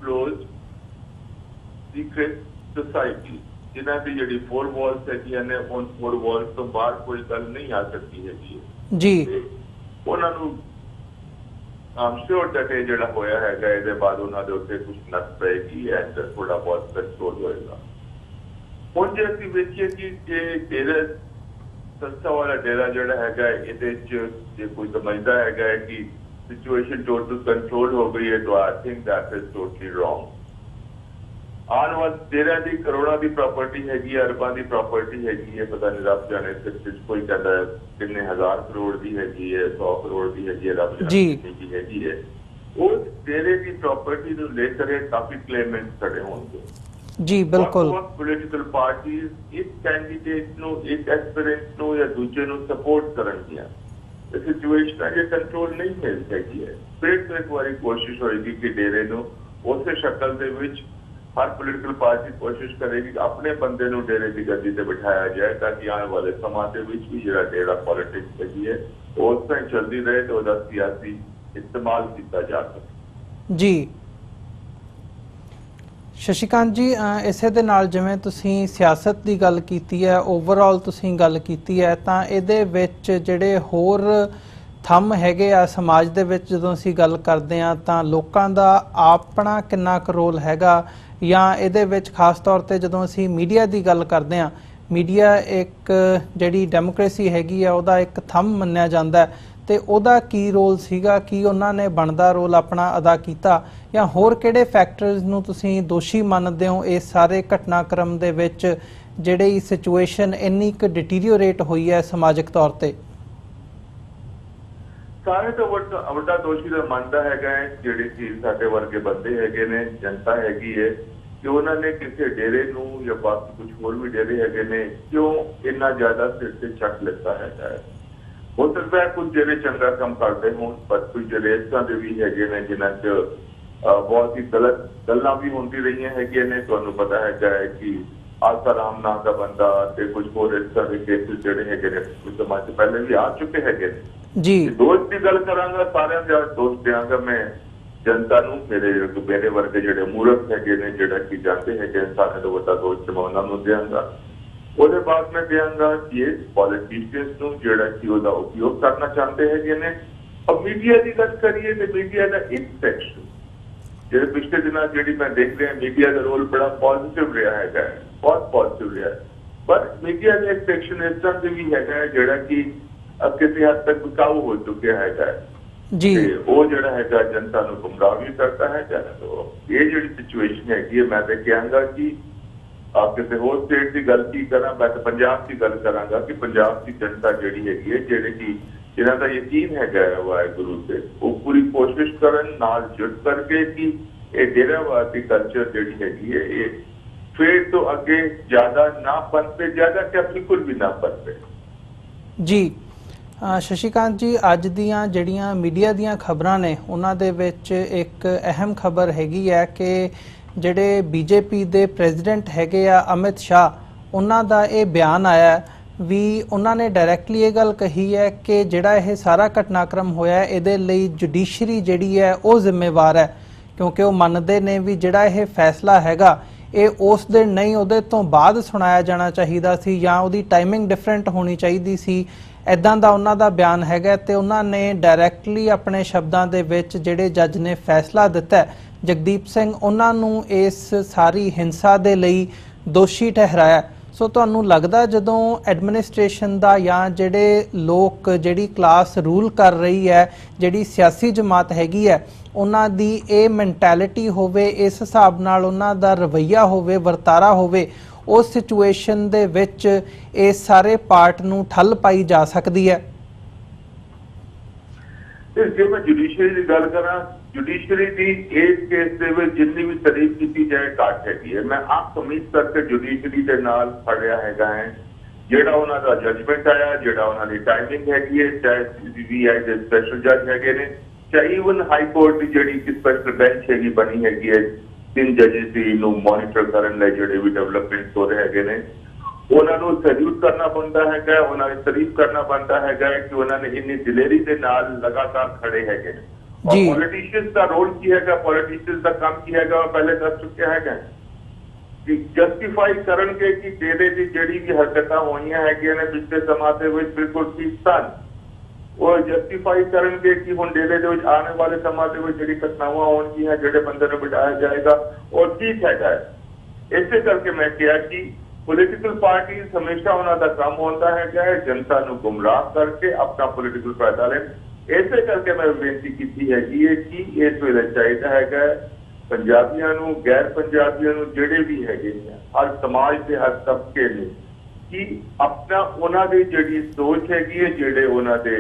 close secret society, ਜਿਨ੍ਹਾਂ ਦੀ ਜਿਹੜੀ 4 ਵਾਲਸ ਹੈਗੀਆਂ ਨੇ, ਉਹ 4 ਵਾਲਸ ਤੋਂ ਬਾਹਰ ਕੋਈ ਗੱਲ ਨਹੀਂ ਆ ਸਕਦੀ ਹੈਗੀ ਜੀ। ਉਹਨਾਂ ਨੂੰ ਆਮ ਸ਼ੋਰ ਦੈਟ ਇਹ ਜਿਹੜਾ ਹੋਇਆ ਹੈਗਾ ਇਹਦੇ ਬਾਅਦ ਉਹਨਾਂ ਦੇ ਉੱਤੇ ਕੁਝ ਨੱਥ ਪਏਗੀ ਐਂਡ ਥੋੜਾ ਬਹੁਤ ਕੰਟਰੋਲ ਹੋਏਗਾ। ਹੁਣ ਜੇ ਅਸੀਂ ਵੇਖੀਏ ਕਿ ਡੇਰਾ ਸੰਸਥਾ ਵਾਲਾ ਡੇਰਾ ਜਿਹੜਾ ਹੈਗਾ ਇਹਦੇ 'ਚ ਜੇ ਕੋਈ ਸਮਝਦਾ ਹੈਗਾ ਕਿ ਸਿਚੁਏਸ਼ਨ ਟੋਟਲ ਕੰਟਰੋਲ ਹੋ ਗਈ ਹੈ ਤਾਂ I think that is totally wrong. ਆਉਣ ਵਾਲੇ ਡੇਰਿਆਂ ਦੀ ਕਰੋੜਾਂ ਦੀ ਪ੍ਰਾਪਰਟੀ ਹੈਗੀ ਹੈ, ਅਰਬਾਂ ਦੀ ਪ੍ਰਾਪਰਟੀ ਹੈਗੀ ਹੈ, ਪਤਾ ਨਹੀਂ ਰੱਬ ਜਾਣੇ ਕੋਈ ਕਹਿੰਦਾ ਕਿੰਨੇ 1000 ਕਰੋੜ ਦੀ ਹੈਗੀ ਹੈ, 100 ਕਰੋੜ ਦੀ ਹੈਗੀ ਹੈ, ਰੱਬ ਜਾਣੇ ਕਿੰਨੀ ਹੈਗੀ ਹੈ। ਉਸ ਡੇਰੇ ਦੀ ਪ੍ਰਾਪਰਟੀ ਨੂੰ ਲੈ ਕੇ ਕਾਫੀ ਕਲੇਮੈਂਟਸ ਖੜੇ ਹੋਣਗੇ ਜੀ। ਬਿਲਕੁਲ ਪੋਲੀਟੀਕਲ ਪਾਰਟੀਜ਼ ਇੱਕ ਕੈਂਡੀਡੇਟ ਨੂੰ, ਇੱਕ ਐਸਪੀਰੈਂਟ ਨੂੰ ਜਾਂ ਦੂਜੇ ਨੂੰ ਸਪੋਰਟ ਕਰਨਗੀਆਂ। ਸਿਚੁਏਸ਼ਨ ਅਜੇ ਕੰਟਰੋਲ ਨਹੀਂ ਮਿਲ ਸਕਦੀ ਹੈ। ਫਿਰ ਤੋਂ ਇੱਕ ਵਾਰੀ ਕੋਸ਼ਿਸ਼ ਹੋਏਗੀ ਕਿ ਡੇਰੇ ਨੂੰ ਉਸੇ ਸ਼ਕਲ ਦੇ ਵਿੱਚ ਹਰ ਪੋਲੀਟੀਕਲ ਪਾਰਟੀ ਕੋਸ਼ਿਸ਼ ਕਰੇਗੀ ਕਿ ਆਪਣੇ ਬੰਦੇ ਨੂੰ ਡੇਰੇ ਦੀ ਗੱਦੀ ਤੇ ਬਿਠਾਇਆ ਜਾਏ ਤਾਂ ਕਿ ਆਉਣ ਵਾਲੇ ਸਮਾਂ ਦੇ ਵਿੱਚ ਵੀ ਜਿਹੜਾ ਡੇਰਾ ਪੋਲੀਟਿਕਸ ਹੈਗੀ ਹੈ ਉਸ ਤਰ੍ਹਾਂ ਚੱਲਦੀ ਰਹੇ ਤੇ ਉਹਦਾ ਸਿਆਸੀ ਇਸਤੇਮਾਲ ਕੀਤਾ ਜਾ ਸਕੇ ਜੀ। ਸ਼ਸ਼ੀਕਾਂਤ ਜੀ, ਇਸੇ ਦੇ ਨਾਲ ਜਿਵੇਂ ਤੁਸੀਂ ਸਿਆਸਤ ਦੀ ਗੱਲ ਕੀਤੀ ਹੈ, ਓਵਰਆਲ ਤੁਸੀਂ ਗੱਲ ਕੀਤੀ ਹੈ, ਤਾਂ ਇਹਦੇ ਵਿੱਚ ਜਿਹੜੇ ਹੋਰ ਥੰਮ ਹੈਗੇ ਆ ਸਮਾਜ ਦੇ ਵਿੱਚ ਜਦੋਂ ਅਸੀਂ ਗੱਲ ਕਰਦੇ ਹਾਂ ਤਾਂ ਲੋਕਾਂ ਦਾ ਆਪਣਾ ਕਿੰਨਾ ਕੁ ਰੋਲ ਹੈਗਾ, ਜਾਂ ਇਹਦੇ ਵਿੱਚ ਖਾਸ ਤੌਰ ਤੇ ਜਦੋਂ ਅਸੀਂ ਮੀਡੀਆ ਦੀ ਗੱਲ ਕਰਦੇ ਹਾਂ, ਮੀਡੀਆ ਇੱਕ ਜਿਹੜੀ ਡੈਮੋਕ੍ਰੇਸੀ ਹੈਗੀ ਆ ਉਹਦਾ ਇੱਕ ਥੰਮ ਮੰਨਿਆ ਜਾਂਦਾ ਹੈ, ਤੇ ਉਹਦਾ ਕੀ ਰੋਲ ਸੀਗਾ, ਕੀ ਉਹਨਾਂ ਨੇ ਬਣਦਾ ਰੋਲ ਆਪਣਾ ਅਦਾ ਕੀਤਾ, ਜਾਂ ਹੋਰ ਕਿਹੜੇ ਫੈਕਟਰਸ ਨੂੰ ਤੁਸੀਂ ਦੋਸ਼ੀ ਮੰਨਦੇ ਹੋ ਇਸ ਸਾਰੇ ਘਟਨਾਕ੍ਰਮ ਦੇ ਵਿੱਚ ਜਿਹੜੀ ਸਿਚੁਏਸ਼ਨ ਇੰਨੀ ਕੁ ਡਿਟੀਰੀਓਰੇਟ ਹੋਈ ਹੈ ਸਮਾਜਿਕ ਤੌਰ ਤੇ? ਸਾਰੇ ਤੋਂ ਵੱਡਾ ਦੋਸ਼ੀ ਦਾ ਮੰਨਦਾ ਹੈਗਾ ਜਿਹੜੇ ਚੀਜ਼ ਸਾਡੇ ਵਰਗੇ ਬੰਦੇ ਹੈਗੇ ਨੇ, ਜਨਤਾ ਹੈਗੀ ਹੈ, ਕਿ ਉਹਨਾਂ ਨੇ ਕਿਸੇ ਡੇਰੇ ਨੂੰ ਜਾਂ ਬਾਕੀ ਕੁਝ ਹੋਰ ਵੀ ਡੇਰੇ ਹੈਗੇ ਨੇ ਕਿਉਂ ਇੰਨਾ ਜ਼ਿਆਦਾ ਸਿਰ ਤੇ ਚੱਕ ਲਿੱਤਾ ਹੈਗਾ ਹੈ। ਹੋ ਸਕਦਾ ਹੈ ਕੁਝ ਜਿਹੜੇ ਚੰਗਾ ਕੰਮ ਕਰਦੇ ਹੋਣ, ਪਰ ਕੁਝ ਜਿਹੜੇ ਇਦਾਂ ਦੇ ਵੀ ਹੈਗੇ ਨੇ ਜਿਨ੍ਹਾਂ 'ਚ ਬਹੁਤ ਹੀ ਗਲਤ ਗੱਲਾਂ ਵੀ ਹੁੰਦੀ ਰਹੀਆਂ ਹੈਗੀਆਂ ਨੇ। ਤੁਹਾਨੂੰ ਪਤਾ ਹੈਗਾ ਹੈ ਕਿ ਆਸਾਰਾਮ ਨਾਂ ਦਾ ਬੰਦਾ ਤੇ ਕੁਝ ਹੋਰ ਇਸ ਤਰ੍ਹਾਂ ਦੇ ਕੇਸਿਸ ਜਿਹੜੇ ਹੈਗੇ ਨੇ ਕੁਝ ਸਮਾਂ 'ਚ ਪਹਿਲੇ ਵੀ ਆ ਚੁੱਕੇ ਹੈਗੇ ਨੇ ਜੀ। ਦੋਸਤ ਦੀ ਗੱਲ ਕਰਾਂਗਾ, ਸਾਰਿਆਂ ਦਾ ਦੋਸਤ ਦਿਆਂਗਾ ਮੈਂ ਜਨਤਾ ਨੂੰ। ਮੇਰੇ ਵਰਗੇ ਜਿਹੜੇ ਮੂਰਖ ਹੈਗੇ ਨੇ ਜਿਹੜਾ ਕਿ ਜਾਂਦੇ ਹੈਗੇ ਸਾਰਿਆਂ ਤੋਂ ਵੱਡਾ ਦੋਸਤ ਮੈਂ ਉਹਨਾਂ ਨੂੰ ਦਿਆਂਗਾ। ਉਹਦੇ ਬਾਅਦ ਮੈਂ ਦਿਆਂਗਾ ਕਿ ਇਹ ਪੋਲੀਟੀਸ਼ੀਅਨਸ ਨੂੰ ਜਿਹੜਾ ਕਿ ਉਹਦਾ ਉਪਯੋਗ ਕਰਨਾ ਚਾਹੁੰਦੇ ਹੈਗੇ ਨੇ। ਔਰ ਮੀਡੀਆ ਦੀ ਗੱਲ ਕਰੀਏ ਤੇ ਮੀਡੀਆ ਦਾ ਇੱਕ ਸੈਕਸ਼ਨ ਜਿਹੜੇ ਪਿਛਲੇ ਦਿਨਾਂ ਜਿਹੜੀ ਮੈਂ ਦੇਖ ਰਿਹਾ ਮੀਡੀਆ ਦਾ ਰੋਲ ਬੜਾ ਪੋਜ਼ਿਟਿਵ ਰਿਹਾ ਹੈਗਾ, ਬਹੁਤ ਪੋਜ਼ਿਟਿਵ ਰਿਹਾ। ਪਰ ਮੀਡੀਆ ਦਾ ਇੱਕ ਸੈਕਸ਼ਨ ਇਸ ਤਰ੍ਹਾਂ ਦੇ ਵੀ ਹੈਗਾ ਜਿਹੜਾ ਕਿ ਕਿਸੇ ਹੱਦ ਤੱਕ ਵਿਕਾਊ ਹੋ ਚੁੱਕਿਆ ਹੈਗਾ ਜੀ। ਉਹ ਜਿਹੜਾ ਹੈਗਾ ਜਨਤਾ ਨੂੰ ਗੁੰਮਰਾਹ ਵੀ ਕਰਦਾ ਹੈਗਾ। ਇਹ ਜਿਹੜੀ ਸਿਚੁਏਸ਼ਨ ਹੈਗੀ ਹੈ, ਮੈਂ ਤਾਂ ਕਹਾਂਗਾ ਕਿ ਕਿਸੇ ਹੋਰ ਸਟੇਟ ਦੀ ਗੱਲ ਕੀ ਕਰਾਂ, ਮੈਂ ਤਾਂ ਪੰਜਾਬ ਦੀ ਗੱਲ ਕਰਾਂਗਾ ਕਿ ਪੰਜਾਬ ਦੀ ਜਨਤਾ ਜਿਹੜੀ ਹੈਗੀ ਹੈ ਜਿਹੜੇ ਕਿ ਜਿਨ੍ਹਾਂ ਦਾ ਯਕੀਨ ਹੈਗਾ ਵਾਹਿਗੁਰੂ ਤੇ, ਉਹ ਪੂਰੀ ਕੋਸ਼ਿਸ਼ ਕਰਨ ਨਾਲ ਜੁੜ ਕਰਕੇ ਕਿ ਇਹ ਡੇਰਾਵਾਦੀ ਕਲਚਰ ਜਿਹੜੀ ਹੈਗੀ ਹੈ ਇਹ ਫਿਰ ਤੋਂ ਅੱਗੇ ਜ਼ਿਆਦਾ ਨਾ ਪਨਪੇ, ਜ਼ਿਆਦਾ ਕਿ ਬਿਲਕੁਲ ਵੀ ਨਾ ਪਨਪੇ ਜੀ। ਸ਼ਸ਼ੀਕਾਂਤ ਜੀ, ਅੱਜ ਦੀਆਂ ਜਿਹੜੀਆਂ ਮੀਡੀਆ ਦੀਆਂ ਖਬਰਾਂ ਨੇ ਉਹਨਾਂ ਦੇ ਵਿੱਚ ਇੱਕ ਅਹਿਮ ਖਬਰ ਹੈਗੀ ਹੈ ਕਿ ਜਿਹੜੇ ਬੀਜੇਪੀ ਦੇ ਪ੍ਰੈਜ਼ੀਡੈਂਟ ਹੈਗੇ ਆ ਅਮਿਤ ਸ਼ਾਹ, ਉਹਨਾਂ ਦਾ ਇਹ ਬਿਆਨ ਆਇਆ ਵੀ ਉਹਨਾਂ ਨੇ ਡਾਇਰੈਕਟਲੀ ਇਹ ਗੱਲ ਕਹੀ ਹੈ ਕਿ ਜਿਹੜਾ ਇਹ ਸਾਰਾ ਘਟਨਾਕ੍ਰਮ ਹੋਇਆ ਇਹਦੇ ਲਈ ਜੁਡੀਸ਼ਰੀ ਜਿਹੜੀ ਹੈ ਉਹ ਜ਼ਿੰਮੇਵਾਰ ਹੈ, ਕਿਉਂਕਿ ਉਹ ਮੰਨਦੇ ਨੇ ਵੀ ਜਿਹੜਾ ਇਹ ਫੈਸਲਾ ਹੈਗਾ ਇਹ ਉਸ ਦਿਨ ਨਹੀਂ ਉਹਦੇ ਤੋਂ ਬਾਅਦ ਸੁਣਾਇਆ ਜਾਣਾ ਚਾਹੀਦਾ ਸੀ ਜਾਂ ਉਹਦੀ ਟਾਈਮਿੰਗ ਡਿਫਰੈਂਟ ਹੋਣੀ ਚਾਹੀਦੀ ਸੀ। ਇੱਦਾਂ ਦਾ ਉਹਨਾਂ ਦਾ ਬਿਆਨ ਹੈਗਾ ਤੇ ਉਹਨਾਂ ਨੇ ਡਾਇਰੈਕਟਲੀ ਆਪਣੇ ਸ਼ਬਦਾਂ ਦੇ ਵਿੱਚ ਜਿਹੜੇ ਜੱਜ ਨੇ ਫੈਸਲਾ ਦਿੱਤਾ ਜਗਦੀਪ ਸਿੰਘ, ਉਹਨਾਂ ਨੂੰ ਇਸ ਸਾਰੀ ਹਿੰਸਾ ਦੇ ਲਈ ਦੋਸ਼ੀ ਠਹਿਰਾਇਆ। ਸੋ ਤੁਹਾਨੂੰ ਲੱਗਦਾ ਜਦੋਂ ਐਡਮਿਨਿਸਟ੍ਰੇਸ਼ਨ ਦਾ ਜਾਂ ਜਿਹੜੇ ਲੋਕ ਜਿਹੜੀ ਕਲਾਸ ਰੂਲ ਕਰ ਰਹੀ ਹੈ, ਜਿਹੜੀ ਸਿਆਸੀ ਜਮਾਤ ਹੈਗੀ ਹੈ, ਉਹਨਾਂ ਦੀ ਇਹ ਮੈਂਟੈਲਿਟੀ ਹੋਵੇ, ਇਸ ਹਿਸਾਬ ਨਾਲ ਉਹਨਾਂ ਦਾ ਰਵੱਈਆ ਹੋਵੇ, ਵਰਤਾਰਾ ਹੋਵੇ, ਉਸ ਸਿਚੁਏਸ਼ਨ ਦੇ ਵਿੱਚ ਇਸ ਸਾਰੇ ਪਾਰਟ ਨੂੰ ਠੱਲ ਪਾਈ ਜਾ ਸਕਦੀ ਹੈ? ਜੇ ਮੈਂ ਜੁਡੀਸ਼ਰੀ ਦੀ ਗੱਲ ਕਰਾਂ, ਜੁਡੀਸ਼ਰੀ ਦੀ ਇਸ ਕੇਸ ਦੇ ਵਿੱਚ ਜਿੰਨੀ ਵੀ ਤਾਰੀਫ ਕੀਤੀ ਜਾਏ ਘੱਟ ਹੈਗੀ ਹੈ। ਮੈਂ ਆਪ ਉਮੀਦ ਕਰਕੇ ਜੁਡੀਸ਼ਰੀ ਦੇ ਨਾਲ ਖੜਿਆ ਹੈਗਾ ਹੈ। ਜਿਹੜਾ ਉਹਨਾਂ ਦਾ ਜਜਮੈਂਟ ਆਇਆ, ਜਿਹੜਾ ਉਹਨਾਂ ਦੀ ਟਾਈਮਿੰਗ ਹੈਗੀ ਹੈ, ਚਾਹੇ CBI ਦੇ ਸਪੈਸ਼ਲ ਜੱਜ ਹੈਗੇ ਨੇ, ਚਾਹੇ ਇਵਨ ਹਾਈ ਕੋਰਟ ਦੀ ਜਿਹੜੀ ਸਪੈਸ਼ਲ ਬੈਂਚ ਹੈਗੀ ਬਣੀ ਹੈਗੀ ਹੈ 3 ਜੱਜਿਸ ਦੀ ਨੂੰ ਮੋਨੀਟਰ ਕਰਨ ਲਈ ਜਿਹੜੇ ਵੀ ਡਿਵੈਲਪਮੈਂਟ ਹੋ ਰਹੇ ਹੈਗੇ ਨੇ, ਉਹਨਾਂ ਨੂੰ ਸੈਲੂਟ ਕਰਨਾ ਬਣਦਾ ਹੈਗਾ, ਉਹਨਾਂ ਦੀ ਤਾਰੀਫ ਕਰਨਾ ਬਣਦਾ ਹੈਗਾ ਕਿ ਉਹਨਾਂ ਨੇ ਇੰਨੀ ਦਿਲੇਰੀ ਦੇ ਨਾਲ ਲਗਾਤਾਰ ਖੜੇ ਹੈਗੇ ਨੇ। ਔਰ ਪੋਲੀਟੀਸ਼ੀਅਨਸ ਦਾ ਰੋਲ ਕੀ ਹੈਗਾ, ਪੋਲੀਟੀਸ਼ੀਅਨਸ ਦਾ ਕੰਮ ਕੀ ਹੈਗਾ, ਉਹ ਪਹਿਲੇ ਦੱਸ ਚੁੱਕਿਆ ਹੈਗਾ ਕਿ ਜਸਟੀਫਾਈ ਕਰਨਗੇ ਕਿ ਡੇਰੇ ਦੀ ਜਿਹੜੀ ਵੀ ਹਰਕਤਾਂ ਹੋਈਆਂ ਹੈਗੀਆਂ ਨੇ ਪਿਛਲੇ ਸਮਾਂ ਦੇ ਵਿੱਚ ਬਿਲਕੁਲ ਠੀਕ ਸਨ। ਉਹ ਜਸਟੀਫਾਈ ਕਰਨਗੇ ਕਿ ਹੁਣ ਡੇਰੇ ਦੇ ਵਿੱਚ ਆਉਣ ਵਾਲੇ ਸਮਾਂ ਦੇ ਵਿੱਚ ਜਿਹੜੀ ਘਟਨਾਵਾਂ ਹੋਣਗੀਆਂ, ਜਿਹੜੇ ਬੰਦੇ ਨੂੰ ਬਿਠਾਇਆ ਜਾਏਗਾ ਉਹ ਠੀਕ ਹੈਗਾ। ਇਸੇ ਕਰਕੇ ਮੈਂ ਕਿਹਾ ਕਿ ਪੋਲੀਟੀਕਲ ਪਾਰਟੀਜ਼ ਹਮੇਸ਼ਾ ਉਹਨਾਂ ਦਾ ਕੰਮ ਹੁੰਦਾ ਹੈਗਾ ਜਨਤਾ ਨੂੰ ਗੁੰਮਰਾਹ ਕਰਕੇ ਆਪਣਾ ਪੋਲੀਟੀਕਲ ਫਾਇਦਾ ਲੈਣ। ਇਸੇ ਕਰਕੇ ਮੈਂ ਬੇਨਤੀ ਕੀਤੀ ਹੈਗੀ ਹੈ ਕਿ ਇਸ ਵੇਲੇ ਚਾਹੀਦਾ ਹੈਗਾ ਪੰਜਾਬੀਆਂ ਨੂੰ, ਗੈਰ ਪੰਜਾਬੀਆਂ ਨੂੰ, ਜਿਹੜੇ ਵੀ ਹੈਗੇ ਹਰ ਸਮਾਜ ਦੇ ਹਰ ਤਬਕੇ ਨੂੰ ਕਿ ਆਪਣਾ ਉਹਨਾਂ ਦੀ ਜਿਹੜੀ ਸੋਚ ਹੈਗੀ ਹੈ, ਜਿਹੜੇ ਉਹਨਾਂ ਦੇ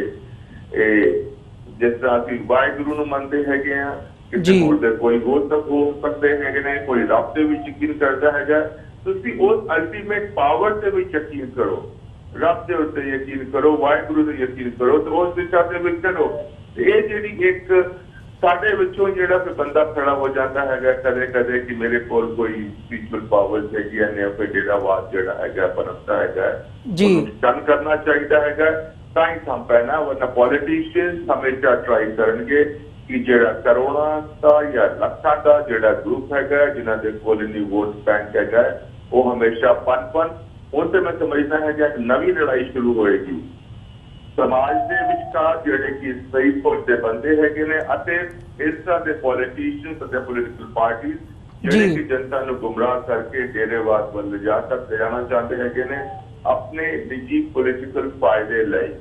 ਜਿਸ ਤਰ੍ਹਾਂ ਅਸੀਂ ਵਾਹਿਗੁਰੂ ਨੂੰ ਮੰਨਦੇ ਹੈਗੇ ਆ, ਕਿਸੇ ਹੋਰ ਦੇ ਕੋਈ ਹੋਰ ਹੋ ਸਕਦੇ ਹੈਗੇ ਨੇ, ਕੋਈ ਰੱਬ ਦੇ ਵਿੱਚ ਯਕੀਨ ਕਰਦਾ ਹੈਗਾ, ਤੁਸੀਂ ਉਸ ਅਲਟੀਮੇਟ ਪਾਵਰ ਦੇ ਵਿੱਚ ਯਕੀਨ ਕਰੋ, ਰੱਬ ਦੇ ਉੱਤੇ ਯਕੀਨ ਕਰੋ, ਵਾਹਿਗੁਰੂ ਤੇ ਯਕੀਨ ਕਰੋ ਤੇ ਉਸ ਦਿਸ਼ਾ ਦੇ ਵਿੱਚ ਚਲੋ। ਇਹ ਜਿਹੜੀ ਇੱਕ ਸਾਡੇ ਵਿੱਚੋਂ ਜਿਹੜਾ ਫਿਰ ਬੰਦਾ ਖੜਾ ਹੋ ਜਾਂਦਾ ਹੈਗਾ ਕਦੇ ਕਦੇ ਕਿ ਮੇਰੇ ਕੋਲ ਕੋਈ ਸਪਿਰਿਚੁਅਲ ਪਾਵਰਸ ਹੈਗੀਆਂ ਨੇ, ਫਿਰ ਡੇਰਾਵਾਦ ਜਿਹੜਾ ਹੈਗਾ ਪਨਪਦਾ ਹੈਗਾ, ਉਹਨੂੰ ਕਰਨਾ ਚਾਹੀਦਾ ਹੈਗਾ ਤਾਂ ਹੀ ਥੰਮ ਪੈਣਾ। ਵਰਨਾ ਪੋਲੀਟੀਸ਼ੀਅਨਸ ਹਮੇਸ਼ਾ ਟਰਾਈ ਕਰਨਗੇ ਕਿ ਜਿਹੜਾ ਕਰੋੜਾਂ ਦਾ ਜਾਂ ਲੱਖਾਂ ਦਾ ਜਿਹੜਾ ਗਰੁੱਪ ਹੈਗਾ ਜਿਨ੍ਹਾਂ ਦੇ ਕੋਲ ਇੰਨੀ ਵੋਟ ਬੈਂਕ ਹੈਗਾ ਉਹ ਹਮੇਸ਼ਾ ਪਨਪਨ। ਹੁਣ ਤੇ ਮੈਂ ਸਮਝਦਾ ਹੈਗਾ ਨਵੀਂ ਲੜਾਈ ਸ਼ੁਰੂ ਹੋਏਗੀ ਸਮਾਜ ਦੇ ਵਿਚਕਾਰ ਜਿਹੜੇ ਕਿ ਸਹੀ ਸੋਚ ਦੇ ਬੰਦੇ ਹੈਗੇ ਨੇ ਅਤੇ ਇਸ ਤਰ੍ਹਾਂ ਦੇ ਪੋਲੀਟੀਸ਼ੀਅਨਸ ਅਤੇ ਪੋਲੀਟੀਕਲ ਪਾਰਟੀਜ਼ ਜਿਹੜੇ ਕਿ ਜਨਤਾ ਨੂੰ ਗੁੰਮਰਾਹ ਕਰਕੇ ਡੇਰੇਵਾਦ ਵੱਲ ਲਿਜਾ ਜਾਣਾ ਚਾਹੁੰਦੇ ਹੈਗੇ ਨੇ ਆਪਣੇ ਨਿੱਜੀ ਪੋਲੀਟੀਕਲ ਫਾਇਦੇ ਲਈ।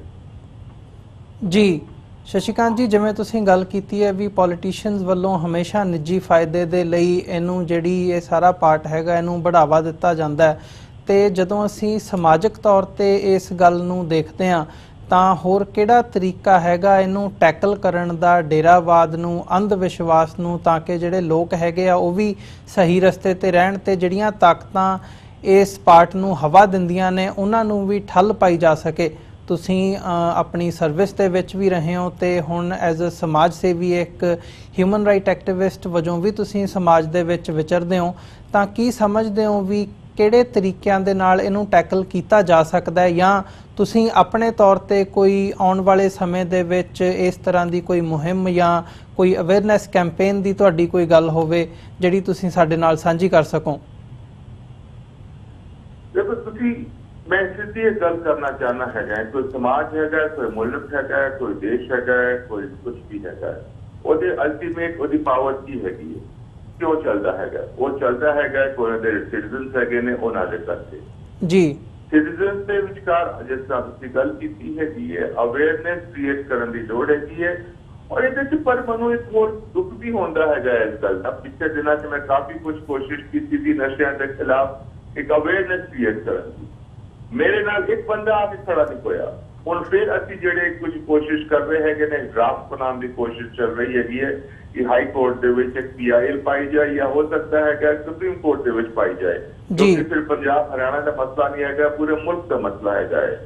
ਜੀ ਸ਼ਸ਼ੀਕਾਂਤ ਜੀ, ਜਿਵੇਂ ਤੁਸੀਂ ਗੱਲ ਕੀਤੀ ਹੈ ਵੀ ਪੋਲੀਟੀਸ਼ੀਅਨਸ ਵੱਲੋਂ ਹਮੇਸ਼ਾ ਨਿੱਜੀ ਫਾਇਦੇ ਦੇ ਲਈ ਇਹਨੂੰ ਜਿਹੜੀ ਇਹ ਸਾਰਾ ਪਾਰਟ ਹੈਗਾ ਇਹਨੂੰ बढ़ावा ਦਿੱਤਾ ਜਾਂਦਾ ਹੈ, ਤੇ ਜਦੋਂ ਅਸੀਂ ਸਮਾਜਿਕ ਤੌਰ ਤੇ ਇਸ ਗੱਲ ਨੂੰ ਦੇਖਦੇ ਹਾਂ ਤਾਂ ਹੋਰ ਕਿਹੜਾ ਤਰੀਕਾ ਹੈਗਾ ਇਹਨੂੰ ਟੈਕਲ ਕਰਨ ਦਾ, ਡੇਰਾਵਾਦ ਨੂੰ, ਅੰਧ ਵਿਸ਼ਵਾਸ ਨੂੰ, ਤਾਂ ਕਿ ਜਿਹੜੇ ਲੋਕ ਹੈਗੇ ਆ ਉਹ ਵੀ ਸਹੀ ਰਸਤੇ ਤੇ ਰਹਿਣ ਤੇ ਜਿਹੜੀਆਂ ਤਾਕਤਾਂ ਇਸ ਪਾਰਟ ਨੂੰ ਹਵਾ ਦਿੰਦੀਆਂ ਨੇ ਉਹਨਾਂ ਨੂੰ ਵੀ ਠੱਲ ਪਾਈ ਜਾ ਸਕੇ? ਤੁਸੀਂ ਆਪਣੀ ਸਰਵਿਸ ਦੇ ਵਿੱਚ ਵੀ ਰਹੇ ਹੋ ਤੇ ਹੁਣ ਐਜ਼ ਅ ਸਮਾਜ ਸੇਵੀ ਇੱਕ ਹਿਊਮਨ ਰਾਈਟ ਐਕਟਿਵਿਸਟ ਵਜੋਂ ਵੀ ਤੁਸੀਂ ਸਮਾਜ ਦੇ ਵਿੱਚ ਵਿਚਰਦੇ ਹੋ, ਤਾਂ ਕੀ ਸਮਝਦੇ ਹੋ ਵੀ ਕਿਹੜੇ ਤਰੀਕਿਆਂ ਦੇ ਨਾਲ ਇਹਨੂੰ ਟੈਕਲ ਕੀਤਾ ਜਾ ਸਕਦਾ ਹੈ, ਜਾਂ ਤੁਸੀਂ ਆਪਣੇ ਤੌਰ ਤੇ ਕੋਈ ਆਉਣ ਵਾਲੇ ਸਮੇਂ ਦੇ ਵਿੱਚ ਇਸ ਤਰ੍ਹਾਂ ਦੀ ਕੋਈ ਮੁਹਿੰਮ ਜਾਂ ਕੋਈ ਅਵੇਅਰਨੈਸ ਕੈਂਪੇਨ ਦੀ ਤੁਹਾਡੀ ਕੋਈ ਗੱਲ ਹੋਵੇ ਜਿਹੜੀ ਤੁਸੀਂ ਸਾਡੇ ਨਾਲ ਸਾਂਝੀ ਕਰ ਸਕੋ? ਦੇਖੋ ਤੁਸੀਂ, मैं सिद्धी एक गल करना चाहना है, कोई समाज है, कोई मुल्क है, कोई देश है, कोई कुछ भी है, ਉਹਦੇ ਅਲਟੀਮੇਟ ਉਹਦੀ ਪਾਵਰ ਕੀ ਹੈਗੀ ਹੈ, ਕਿਉਂ ਚੱਲਦਾ ਹੈਗਾ? ਉਹ ਚੱਲਦਾ ਹੈਗਾ ਕੋਈ ਦੇ ਸਿਟੀਜ਼ਨਸ ਹੈਗੇ ਨੇ ਉਹਨਾਂ ਦੇ ਕਰਕੇ ਜੀ। ਸਿਟੀਜ਼ਨਸ ਦੇ ਵਿਚਕਾਰ ਜਿਸ ਤਰ੍ਹਾਂ ਤੁਸੀਂ ਗੱਲ ਕੀਤੀ ਹੈਗੀ ਹੈ, ਅਵੇਅਰਨੈਸ ਕ੍ਰੀਏਟ ਕਰਨ ਦੀ ਲੋੜ ਹੈਗੀ ਹੈ। ਔਰ ਇਹਦੇ 'ਚ ਪਰ ਮੈਨੂੰ ਇੱਕ ਹੋਰ ਦੁੱਖ ਵੀ ਹੁੰਦਾ ਹੈਗਾ ਇਸ ਗੱਲ ਦਾ। ਪਿਛਲੇ ਦਿਨਾਂ 'ਚ ਮੈਂ ਕਾਫੀ ਕੁਝ ਕੋਸ਼ਿਸ਼ ਕੀਤੀ ਸੀ ਨਸ਼ਿਆਂ ਦੇ ਖਿਲਾਫ ਇੱਕ ਅਵੇਅਰਨੈਸ ਕ੍ਰੀਏਟ ਕਰਨ ਦੀ। ਮੇਰੇ ਨਾਲ ਇੱਕ ਬੰਦਾ ਆ ਕੇ ਖੜਾ ਨਹੀਂ ਹੋਇਆ। ਹੁਣ ਫਿਰ ਅਸੀਂ ਜਿਹੜੇ ਕੁਝ ਕੋਸ਼ਿਸ਼ ਕਰ ਰਹੇ ਹੈਗੇ ਨੇ, ਡਰਾਫਟ ਬਣਾਉਣ ਦੀ ਕੋਸ਼ਿਸ਼ ਚੱਲ ਰਹੀ ਹੈਗੀ ਹੈ ਕਿ ਹਾਈ ਕੋਰਟ ਦੇ ਵਿੱਚ ਇੱਕ PIL ਪਾਈ ਜਾਏ, ਜਾਂ ਹੋ ਸਕਦਾ ਹੈਗਾ ਸੁਪਰੀਮ ਕੋਰਟ ਦੇ ਵਿੱਚ ਪਾਈ ਜਾਏ, ਕਿਉਂਕਿ ਸਿਰਫ ਪੰਜਾਬ ਹਰਿਆਣਾ ਦਾ ਮਸਲਾ ਨਹੀਂ ਹੈਗਾ, ਪੂਰੇ ਮੁਲਕ ਦਾ ਮਸਲਾ ਹੈਗਾ ਹੈ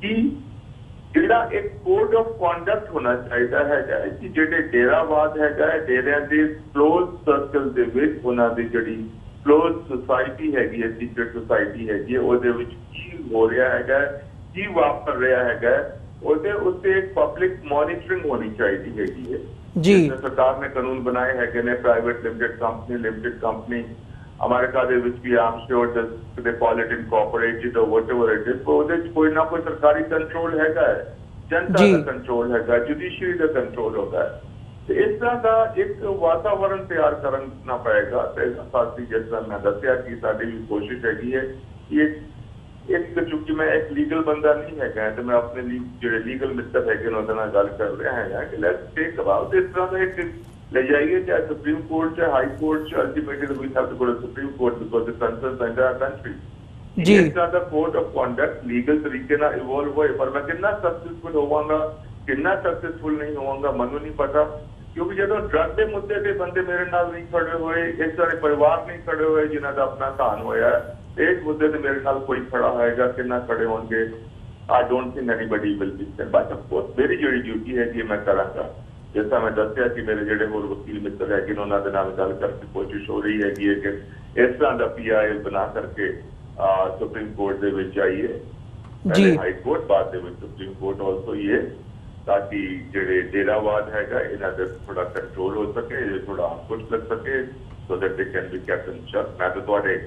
ਕਿ ਜਿਹੜਾ ਇੱਕ ਕੋਡ ਆਫ ਕੰਡਕਟ ਹੋਣਾ ਚਾਹੀਦਾ ਹੈਗਾ ਕਿ ਜਿਹੜੇ ਡੇਰਾਵਾਦ ਹੈਗਾ ਹੈ, ਡੇਰਿਆਂ ਦੇ ਕਲੋਜ਼ ਸਰਕਲ ਦੇ ਵਿੱਚ ਉਹਨਾਂ ਦੀ ਜਿਹੜੀ ਕਲੋਜ਼ ਸੁਸਾਇਟੀ ਹੈਗੀ ਹੈ, ਸੀਕ੍ਰੇਟ ਸੁਸਾਇਟੀ ਹੈਗੀ ਹੈ, ਉਹਦੇ ਵਿੱਚ ਕੀ ਹੋ ਰਿਹਾ ਹੈਗਾ, ਕੀ ਵਾਪਰ ਰਿਹਾ ਹੈਗਾ, ਉਹਦੇ ਉੱਤੇ ਇੱਕ ਪਬਲਿਕ ਮੋਨੀਟਰਿੰਗ ਹੋਣੀ ਚਾਹੀਦੀ ਹੈਗੀ ਹੈ। ਜੀ ਸਰਕਾਰ ਨੇ ਕਾਨੂੰਨ ਬਣਾਏ ਹੈਗੇ ਨੇ, ਪ੍ਰਾਈਵੇਟ ਲਿਮਿਟਿਡ ਕੰਪਨੀ ਅਮਰੀਕਾ ਦੇ ਵਿੱਚ ਵੀ ਆਮ ਸ਼ੋਰ ਦੇ ਕਾਲ ਇਟ ਇਨਕੋਰਪੋਰੇਟਡ ਔਰ ਵਾਟਐਵਰ ਇਟ ਇਜ਼, ਉਹਦੇ ਵਿੱਚ ਕੋਈ ਨਾ ਕੋਈ ਸਰਕਾਰੀ ਕੰਟਰੋਲ ਹੈਗਾ ਹੈ, ਜਨਤਾ ਦਾ ਕੰਟਰੋਲ ਹੈਗਾ, ਜੁਡੀਸ਼ਰੀ ਦਾ ਕੰਟਰੋਲ ਹੋਗਾ ਹੈ। ਤੇ ਇਸ ਤਰ੍ਹਾਂ ਦਾ ਇੱਕ ਵਾਤਾਵਰਨ ਤਿਆਰ ਕਰਨਾ ਪਏਗਾ। ਤੇ ਸਾਡੀ ਜਿਸ ਤਰ੍ਹਾਂ ਮੈਂ ਦੱਸਿਆ ਕਿ ਸਾਡੀ ਵੀ ਕੋਸ਼ਿਸ਼ ਹੈਗੀ ਹੈ ਕਿ ਇੱਕ ਚੁੱਕੀ ਮੈਂ ਇੱਕ ਲੀਗਲ ਬੰਦਾ ਨਹੀਂ ਹੈਗਾ ਤੇ ਮੈਂ ਆਪਣੇ ਜਿਹੜੇ ਲੀਗਲ ਮਿੱਤਰ ਹੈਗੇ ਨੇ ਉਹਦੇ ਨਾਲ ਗੱਲ ਕਰ ਰਿਹਾ ਹੈਗਾ ਕਿ ਲੈਟਸ ਟੇਕ ਅਬਾਊਟ ਇਸ ਤਰ੍ਹਾਂ ਦਾ ਇੱਕ ਲੈ ਜਾਈਏ, ਚਾਹੇ ਸੁਪਰੀਮ ਕੋਰਟ ਚਾਹੇ high court, ultimately we have to go to supreme court because it concerns the entire country. ਜੀ ਇਸ ਤਰ੍ਹਾਂ ਦਾ ਕੋਡ ਆਫ ਕੰਡਕਟ ਲੀਗਲ ਤਰੀਕੇ ਨਾਲ ਇਵੋਲਵ ਹੋਏ, ਪਰ ਮੈਂ ਕਿੰਨਾ ਸਕਸੈਸਫੁਲ ਹੋਵਾਂਗਾ ਕਿੰਨਾ ਸਕਸੈਸਫੁਲ ਨਹੀਂ ਹੋਵਾਂਗਾ ਮੈਨੂੰ ਨਹੀਂ ਪਤਾ, ਕਿਉਂਕਿ ਜਦੋਂ ਡਰੱਗ ਦੇ ਮੁੱਦੇ ਤੇ ਬੰਦੇ ਮੇਰੇ ਨਾਲ ਨਹੀਂ ਖੜੇ ਹੋਏ, ਇਸ ਤਰ੍ਹਾਂ ਪਰਿਵਾਰ ਨਹੀਂ ਖੜੇ ਹੋਏ ਜਿਨ੍ਹਾਂ ਦਾ ਆਪਣਾ ਧਾਨ ਹੋਇਆ, ਇਸ ਮੁੱਦੇ ਤੇ ਮੇਰੇ ਨਾਲ ਕੋਈ ਖੜਾ ਹੋਏਗਾ, ਕਿੰਨਾ ਖੜੇ ਹੋਣਗੇ? I don't think anybody will be stand, but of course ਮੇਰੀ ਜਿਹੜੀ ਡਿਊਟੀ ਹੈ ਕਿ ਮੈਂ ਕਰਾਂਗਾ। ਜਿਸ ਤਰ੍ਹਾਂ ਮੈਂ ਦੱਸਿਆ ਕਿ ਮੇਰੇ ਜਿਹੜੇ ਹੋਰ ਵਕੀਲ ਮਿੱਤਰ ਹੈਗੇ ਨੇ ਉਹਨਾਂ ਦੇ ਨਾਲ ਗੱਲ ਕਰਕੇ ਕੋਸ਼ਿਸ਼ ਹੋ ਰਹੀ ਹੈਗੀ ਹੈ ਕਿ ਇਸ ਤਰ੍ਹਾਂ ਦਾ PIL ਬਣਾ ਕਰਕੇ ਸੁਪਰੀਮ ਕੋਰਟ ਦੇ ਵਿੱਚ ਆਈਏ, ਪਹਿਲੇ ਹਾਈ ਕੋਰਟ, ਬਾਅਦ ਦੇ ਵਿੱਚ ਸੁਪਰੀਮ ਕੋਰਟ ਆਲਸੋ ਹੀ ਹੈ, ताकि ਜਿਹੜੇ ਡੇਰਾਵਾਦ ਹੈਗਾ ਇਹਨਾਂ ਦੇ ਥੋੜਾ ਕੰਟਰੋਲ ਹੋ ਸਕੇ, ਥੋੜਾ ਅੰਕੁਸ਼ ਲੱਗ ਸਕੇ, so that they can be kept in check. ਮੈਂ ਤਾਂ ਤੁਹਾਡੇ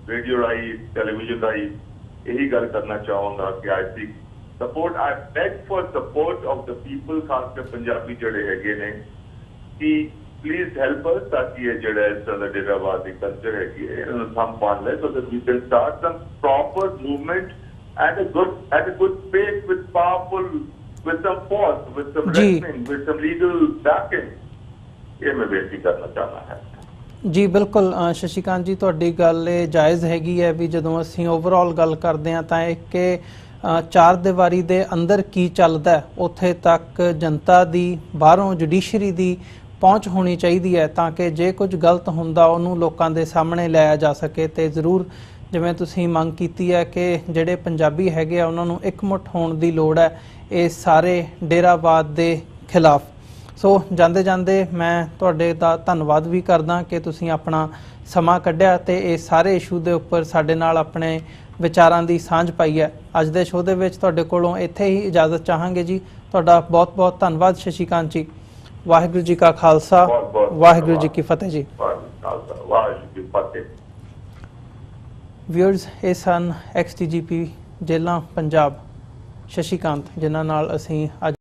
ਰੇਡੀਓ ਰਾਹੀਂ ਟੈਲੀਵਿਜ਼ਨ ਰਾਹੀਂ ਇਹੀ ਗੱਲ ਕਰਨਾ ਚਾਹਾਂਗਾ ਕਿ I seek support, I beg for support of the people, ਖਾਸ ਕਰ ਪੰਜਾਬੀ ਜਿਹੜੇ ਹੈਗੇ ਨੇ, ਕਿ ਪਲੀਜ਼ ਹੈਲਪ ਅਸ ਤਾकि ਇਹ ਜਿਹੜਾ ਇਸ ਤਰ੍ਹਾਂ ਦਾ ਡੇਰਾਵਾਦ ਦੀ ਕਲਚਰ ਹੈਗੀ ਹੈ ਇਹਨੂੰ ਥੰਮ ਪਾ ਲੈ, so that we can start some proper movement at a good pace with powerful, with some force, with some reasoning, with some legal backing। ਇਹ ਮੈਂ ਬੇਨਤੀ ਕਰਨਾ ਚਾਹਨਾ ਹੈ। ਜੀ ਬਿਲਕੁਲ ਸ਼ਸ਼ੀਕਾਂਤ ਜੀ, ਤੁਹਾਡੀ ਗੱਲ ਇਹ ਜਾਇਜ਼ ਹੈਗੀ ਹੈ ਵੀ ਜਦੋਂ ਅਸੀਂ ਓਵਰਆਲ ਗੱਲ ਕਰਦੇ ਹਾਂ ਤਾਂ ਇੱਕ ਚਾਰ ਦੀਵਾਰੀ ਦੇ ਅੰਦਰ ਕੀ ਚੱਲਦਾ ਉੱਥੇ ਤੱਕ ਜਨਤਾ ਦੀ ਬਾਹਰੋਂ ਜੁਡੀਸ਼ਰੀ ਦੀ ਪਹੁੰਚ ਹੋਣੀ ਚਾਹੀਦੀ ਹੈ, ਤਾਂ ਕਿ ਜੇ ਕੁਝ ਗਲਤ ਹੁੰਦਾ ਉਹਨੂੰ ਲੋਕਾਂ ਦੇ ਸਾਹਮਣੇ ਲਿਆਇਆ ਜਾ ਸਕੇ। ਤੇ ਜ਼ਰੂਰ ਜਿਵੇਂ ਤੁਸੀਂ ਮੰਗ ਕੀਤੀ ਹੈ ਕਿ ਜਿਹੜੇ ਪੰਜਾਬੀ ਹੈਗੇ ਆ ਉਹਨਾਂ ਨੂੰ ਇਕਮੁੱਠ ਹੋਣ ਦੀ ਲੋੜ ਹੈ ਇਹ ਸਾਰੇ ਡੇਰਾਵਾਦ ਦੇ ਖਿਲਾਫ। ਸੋ ਜਾਂਦੇ ਜਾਂਦੇ ਮੈਂ ਤੁਹਾਡੇ ਦਾ ਧੰਨਵਾਦ ਵੀ ਕਰਦਾ ਕਿ ਤੁਸੀਂ ਆਪਣਾ ਸਮਾਂ ਕੱਢਿਆ ਤੇ ਇਹ ਸਾਰੇ ਇਸ਼ੂ ਦੇ ਉੱਪਰ ਸਾਡੇ ਨਾਲ ਆਪਣੇ ਵਿਚਾਰਾਂ ਦੀ ਸਾਂਝ ਪਾਈ ਹੈ। ਅੱਜ ਦੇ ਸ਼ੋਅ ਦੇ ਵਿੱਚ ਤੁਹਾਡੇ ਕੋਲੋਂ ਇੱਥੇ ਹੀ ਇਜਾਜ਼ਤ ਚਾਹਾਂਗੇ ਜੀ। ਤੁਹਾਡਾ ਬਹੁਤ ਬਹੁਤ ਧੰਨਵਾਦ ਸ਼ਸ਼ੀਕਾਂਤ ਜੀ। ਵਾਹਿਗੁਰੂ ਜੀ ਕਾ ਖਾਲਸਾ, ਵਾਹਿਗੁਰੂ ਜੀ ਕੀ ਫਤਿਹ ਜੀ। ਵਿਊਅਰਸ, ਇਹ ਸਨ XTGP ਜੇਲਾਂ ਪੰਜਾਬ ਸ਼ਸ਼ੀਕਾਂਤ, ਜਿਨ੍ਹਾਂ ਨਾਲ ਅਸੀਂ ਅੱਜ